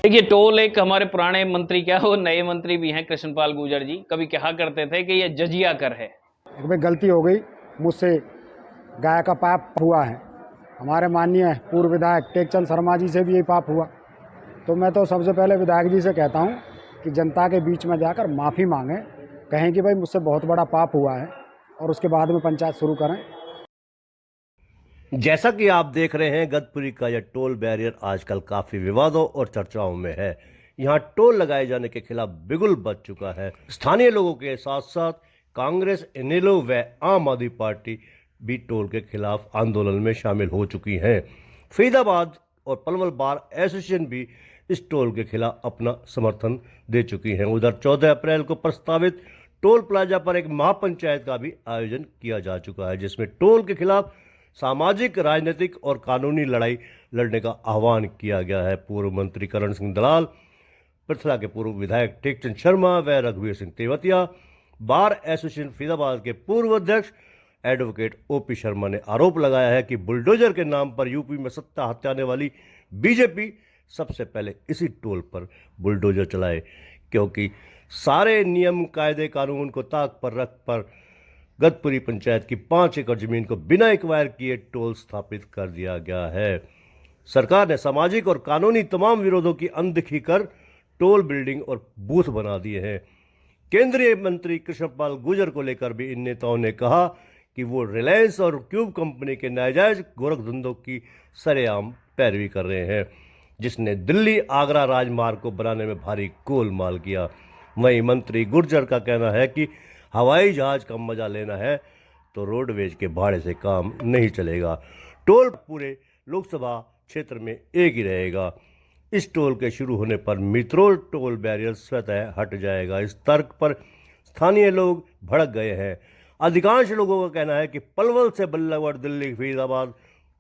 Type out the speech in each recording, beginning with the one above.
देखिए, टोल एक हमारे पुराने मंत्री क्या वो नए मंत्री भी हैं कृष्णपाल गुर्जर जी, कभी कहा करते थे कि ये जजिया कर है। एक भाई गलती हो गई मुझसे, गाय का पाप हुआ है। हमारे माननीय पूर्व विधायक टेकचंद शर्मा जी से भी यही पाप हुआ। तो मैं तो सबसे पहले विधायक जी से कहता हूँ कि जनता के बीच में जाकर माफ़ी मांगें, कहें कि भाई मुझसे बहुत बड़ा पाप हुआ है और उसके बाद में पंचायत शुरू करें। जैसा कि आप देख रहे हैं, गदपुरी का यह टोल बैरियर आजकल काफी विवादों और चर्चाओं में है। यहाँ टोल लगाए जाने के खिलाफ बिगुल बज चुका है। स्थानीय लोगों के साथ साथ कांग्रेस, इनेलो व आम आदमी पार्टी भी टोल के खिलाफ आंदोलन में शामिल हो चुकी हैं। फरीदाबाद और पलवल बार एसोसिएशन भी इस टोल के खिलाफ अपना समर्थन दे चुकी हैं। उधर 14 अप्रैल को प्रस्तावित टोल प्लाजा पर एक महापंचायत का भी आयोजन किया जा चुका है, जिसमें टोल के खिलाफ सामाजिक, राजनीतिक और कानूनी लड़ाई लड़ने का आह्वान किया गया है। पूर्व मंत्री करण सिंह दलाल, पृथला के पूर्व विधायक टेकचंद शर्मा व रघुवीर सिंह तेवतिया, बार एसोसिएशन फरीदाबाद के पूर्व अध्यक्ष एडवोकेट ओपी शर्मा ने आरोप लगाया है कि बुलडोजर के नाम पर यूपी में सत्ता हथियाने वाली बीजेपी सबसे पहले इसी टोल पर बुलडोजर चलाए, क्योंकि सारे नियम, कायदे, कानून को ताक पर रख पर गदपुरी पंचायत की 5 एकड़ जमीन को बिना एक्वायर किए टोल स्थापित कर दिया गया है। सरकार ने सामाजिक और कानूनी तमाम विरोधों की अनदेखी कर टोल बिल्डिंग और बूथ बना दिए हैं। केंद्रीय मंत्री कृष्णपाल गुर्जर को लेकर भी इन नेताओं ने कहा कि वो रिलायंस और क्यूब कंपनी के नाजायज गोरख धंधों की सरेआम पैरवी कर रहे हैं, जिसने दिल्ली आगरा राजमार्ग को बनाने में भारी गोलमाल किया। वहीं मंत्री गुर्जर का कहना है कि हवाई जहाज का मजा लेना है तो रोडवेज के भाड़े से काम नहीं चलेगा। टोल पूरे लोकसभा क्षेत्र में एक ही रहेगा। इस टोल के शुरू होने पर मित्रोल टोल बैरियर स्वतः हट जाएगा। इस तर्क पर स्थानीय लोग भड़क गए हैं। अधिकांश लोगों का कहना है कि पलवल से बल्लभगढ़, दिल्ली, फरीदाबाद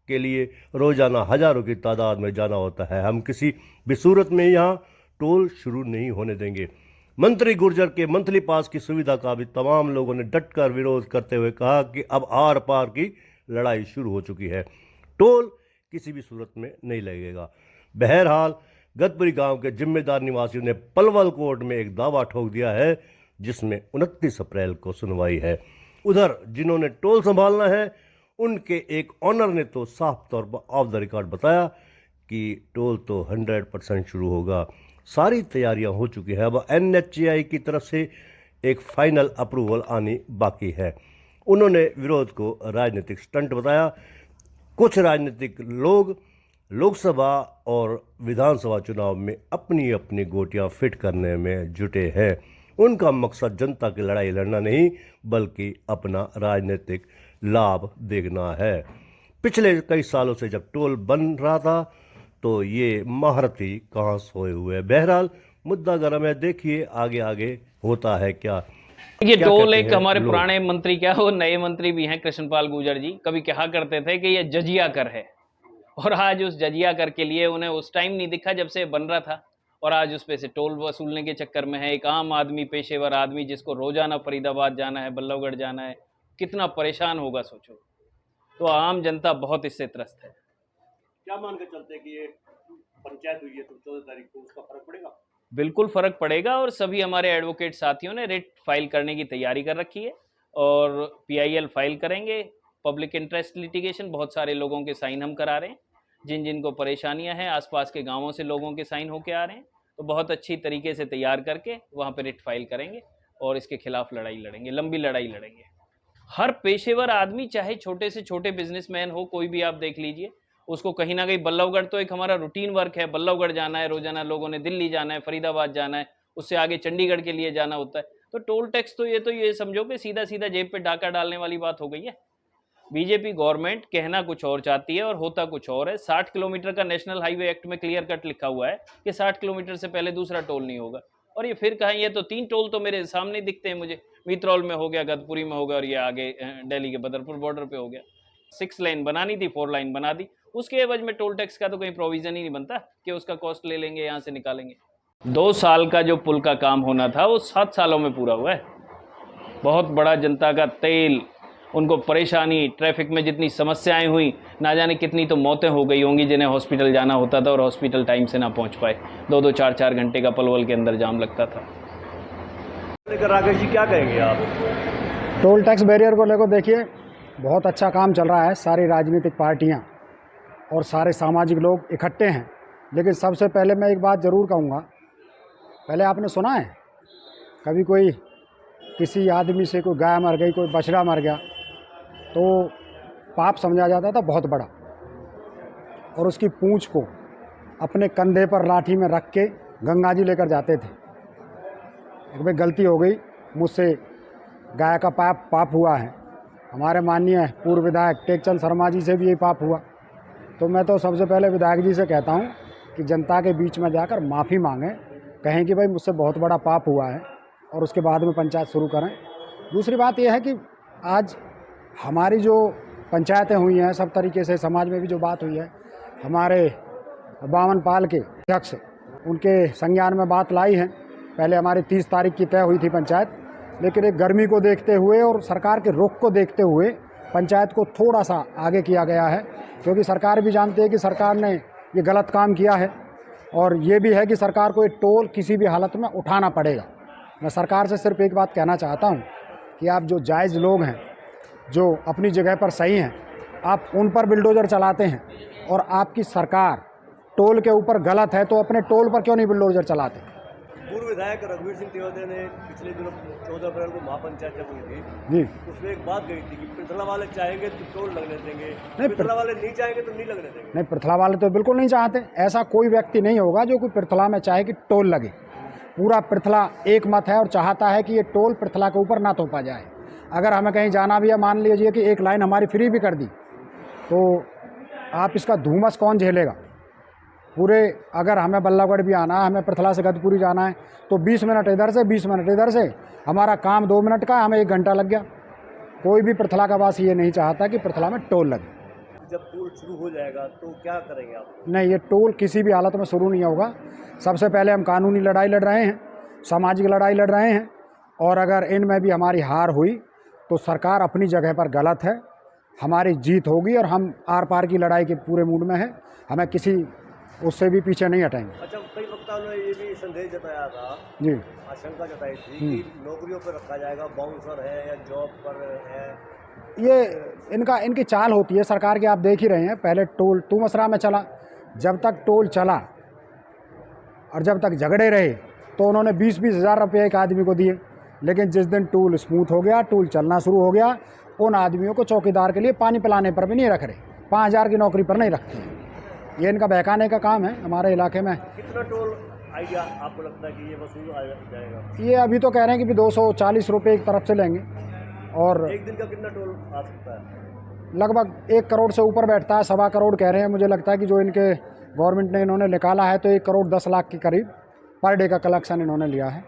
के लिए रोजाना हजारों की तादाद में जाना होता है। हम किसी भी सूरत में यहाँ टोल शुरू नहीं होने देंगे। मंत्री गुर्जर के मंथली पास की सुविधा का भी तमाम लोगों ने डटकर विरोध करते हुए कहा कि अब आर पार की लड़ाई शुरू हो चुकी है, टोल किसी भी सूरत में नहीं लगेगा। बहरहाल गदपुरी गांव के जिम्मेदार निवासियों ने पलवल कोर्ट में एक दावा ठोक दिया है, जिसमें 29 अप्रैल को सुनवाई है। उधर जिन्होंने टोल संभालना है, उनके एक ऑनर ने तो साफ तौर पर ऑफ द रिकॉर्ड बताया कि टोल तो 100% शुरू होगा, सारी तैयारियां हो चुकी है। अब NHAI की तरफ से एक फाइनल अप्रूवल आनी बाकी है। उन्होंने विरोध को राजनीतिक स्टंट बताया। कुछ राजनीतिक लोग लोकसभा और विधानसभा चुनाव में अपनी अपनी गोटियां फिट करने में जुटे हैं। उनका मकसद जनता की लड़ाई लड़ना नहीं, बल्कि अपना राजनीतिक लाभ देखना है। पिछले कई सालों से जब टोल बन रहा था तो ये महारथी कहाँ सोए हुए। बहरहाल मुद्दा गर्म है, देखिए आगे आगे होता है क्या। ये टोल एक हमारे पुराने मंत्री क्या वो नए मंत्री भी हैं कृष्णपाल गुर्जर जी, कभी कहा करते थे कि ये जजिया कर है, और आज उस जजिया कर के लिए उन्हें उस टाइम नहीं दिखा जब से बन रहा था, और आज उस पे से टोल वसूलने के चक्कर में है। एक आम आदमी, पेशेवर आदमी जिसको रोजाना फरीदाबाद जाना है, बल्लभगढ़ जाना है, कितना परेशान होगा सोचो। तो आम जनता बहुत इससे त्रस्त है। क्या मान के चलते कि ये पंचायत हुई है तो 14 तारीख को उसका फर्क पड़ेगा? बिल्कुल फर्क पड़ेगा, और सभी हमारे एडवोकेट साथियों ने रिट फाइल करने की तैयारी कर रखी है, और PIL फाइल करेंगे, पब्लिक इंटरेस्ट लिटिगेशन। बहुत सारे लोगों के साइन हम करा रहे हैं, जिन जिनको परेशानियां हैं, आसपास के गांवों से लोगों के साइन होके आ रहे हैं, तो बहुत अच्छी तरीके से तैयार करके वहाँ पे रिट फाइल करेंगे और इसके खिलाफ लड़ाई लड़ेंगे, लंबी लड़ाई लड़ेंगे। हर पेशेवर आदमी, चाहे छोटे से छोटे बिजनेसमैन हो, कोई भी आप देख लीजिए, उसको कहीं ना कहीं बल्लभगढ़ तो एक हमारा रूटीन वर्क है, बल्लभगढ़ जाना है रोजाना, लोगों ने दिल्ली जाना है, फरीदाबाद जाना है, उससे आगे चंडीगढ़ के लिए जाना होता है। तो टोल टैक्स तो ये समझो कि सीधा सीधा जेब पे डाका डालने वाली बात हो गई है। बीजेपी गवर्नमेंट कहना कुछ और चाहती है और होता कुछ और है। 60 किलोमीटर का नेशनल हाईवे एक्ट में क्लियर कट लिखा हुआ है कि 60 किलोमीटर से पहले दूसरा टोल नहीं होगा, और ये फिर कहें, ये तो 3 टोल तो मेरे सामने दिखते हैं मुझे, मित्रौल में हो गया, गदपुरी में हो गया, और ये आगे दिल्ली के बदरपुर बॉर्डर पे हो गया। 6 लाइन बनानी थी, 4 लाइन बना दी। उसके एवज में टोल टैक्स का तो कहीं प्रोविजन ही नहीं बनता कि उसका कॉस्ट ले लेंगे, यहाँ से निकालेंगे। 2 साल का जो पुल का काम होना था वो 7 सालों में पूरा हुआ है। बहुत बड़ा जनता का तेल उनको परेशानी, ट्रैफिक में जितनी समस्याएं हुई, ना जाने कितनी तो मौतें हो गई होंगी जिन्हें हॉस्पिटल जाना होता था और हॉस्पिटल टाइम से ना पहुंच पाए। 2-2 4-4 घंटे का पलवल के अंदर जाम लगता था। राकेश जी क्या कहेंगे आप? टोल टैक्स बैरियर को लेकर देखिए, बहुत अच्छा काम चल रहा है। सारी राजनीतिक पार्टियां और सारे सामाजिक लोग इकट्ठे हैं। लेकिन सबसे पहले मैं एक बात ज़रूर कहूँगा, पहले आपने सुना है कभी कोई किसी आदमी से कोई गाय मर गई, कोई बछड़ा मर गया तो पाप समझा जाता था बहुत बड़ा, और उसकी पूंछ को अपने कंधे पर लाठी में रख के गंगा जी लेकर जाते थे। एक भाई गलती हो गई मुझसे, गाय का पाप हुआ है। हमारे माननीय पूर्व विधायक टेकचंद शर्मा जी से भी ये पाप हुआ। तो मैं तो सबसे पहले विधायक जी से कहता हूँ कि जनता के बीच में जाकर माफ़ी मांगें, कहें कि भाई मुझसे बहुत बड़ा पाप हुआ है, और उसके बाद में पंचायत शुरू करें। दूसरी बात यह है कि आज हमारी जो पंचायतें हुई हैं सब तरीके से, समाज में भी जो बात हुई है, हमारे बावन पाल के अध्यक्ष उनके संज्ञान में बात लाई है। पहले हमारी 30 तारीख की तय हुई थी पंचायत, लेकिन एक गर्मी को देखते हुए और सरकार के रुख को देखते हुए पंचायत को थोड़ा सा आगे किया गया है, क्योंकि सरकार भी जानती है कि सरकार ने ये गलत काम किया है, और ये भी है कि सरकार को ये टोल किसी भी हालत में उठाना पड़ेगा। मैं सरकार से सिर्फ एक बात कहना चाहता हूँ कि आप जो जायज़ लोग हैं, जो अपनी जगह पर सही हैं, आप उन पर बिल्डोज़र चलाते हैं, और आपकी सरकार टोल के ऊपर गलत है तो अपने टोल पर क्यों नहीं बिल्डोज़र चलाते? पूर्व विधायक रघुवीर सिंह तेवदे ने पिछले दिनों 14 अप्रैल को महापंचायत जब हुई थी जी, उसमें एक बात कही थी कि पृथला वाले चाहेंगे तो टोल लगने देंगे, नहीं, पृथला वाले नहीं चाहेंगे तो नहीं लगने देंगे। नहीं, पृथला वाले तो बिल्कुल नहीं चाहते। ऐसा कोई व्यक्ति नहीं होगा जो कोई पृथला में चाहे कि टोल लगे। पूरा पृथला एक मत है और चाहता है कि ये टोल पृथला के ऊपर ना थोपा जाए। अगर हमें कहीं जाना भी है, मान लीजिए कि एक लाइन हमारी फ्री भी कर दी, तो आप इसका धूमस कौन झेलेगा? पूरे अगर हमें बल्लभगढ़ भी आना है, हमें पृथला से गदपुरी जाना है, तो 20 मिनट इधर से 20 मिनट इधर से, हमारा काम 2 मिनट का, हमें 1 घंटा लग गया। कोई भी पृथला का वासी ये नहीं चाहता कि पृथला में टोल लगे। जब टोल शुरू हो जाएगा तो क्या करेंगे आप? नहीं, ये टोल किसी भी हालत में शुरू नहीं होगा। सबसे पहले हम कानूनी लड़ाई लड़ रहे हैं, सामाजिक लड़ाई लड़ रहे हैं, और अगर इनमें भी हमारी हार हुई तो सरकार अपनी जगह पर गलत है, हमारी जीत होगी, और हम आर पार की लड़ाई के पूरे मूड में हैं। हमें किसी उससे भी पीछे नहीं हटेंगे। अच्छा, कई वक्ताओं ने ये भी संदेश जताया था जी, आशंका जताई थी कि नौकरियों पर रखा जाएगा, बाउंसर है या जॉब पर है। ये इनकी चाल होती है सरकार की। आप देख ही रहे हैं, पहले टोल तूमसरा में चला, जब तक टोल चला और जब तक झगड़े रहे तो उन्होंने 20-20 हज़ार रुपये एक आदमी को दिए। लेकिन जिस दिन टोल स्मूथ हो गया, टोल चलना शुरू हो गया, उन आदमियों को चौकीदार के लिए पानी पिलाने पर भी नहीं रख रहे, 5,000 की नौकरी पर नहीं रखते हैं। ये इनका बहकाने का काम है हमारे इलाके में। कितना टोल आइडिया आपको लगता है कि ये वसूल आ जाएगा? ये अभी तो कह रहे हैं कि 240 रुपये एक तरफ से लेंगे, और एक दिन का कितना टोल आ सकता है? लगभग 1 करोड़ से ऊपर बैठता है। 1.25 करोड़ कह रहे हैं। मुझे लगता है कि जो इनके गवर्नमेंट ने इन्होंने निकाला है तो 1 करोड़ 10 लाख के करीब पर डे का कलेक्शन इन्होंने लिया है।